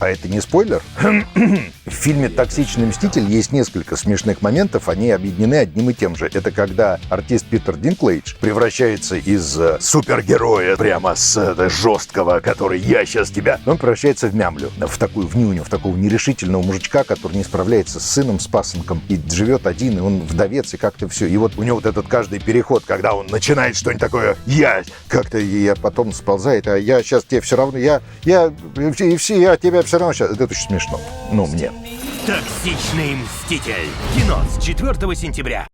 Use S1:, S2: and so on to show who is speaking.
S1: А это не спойлер? В фильме «Токсичный мститель» есть несколько смешных моментов, они объединены одним и тем же. Это когда артист Питер Динклэйдж превращается из супергероя, прямо с жесткого, который «я сейчас тебя», он превращается в мямлю, в такую, в нюню, в такого нерешительного мужичка, который не справляется с сыном, с пасынком, и живет один, и он вдовец, и как-то все. И вот у него вот этот каждый переход, когда он начинает что-нибудь такое «я», как-то и потом сползает, а я сейчас тебе все равно, я тебя все равно сейчас. Это очень смешно. Ну, мне.
S2: «Токсичный мститель». Кино с 4 сентября.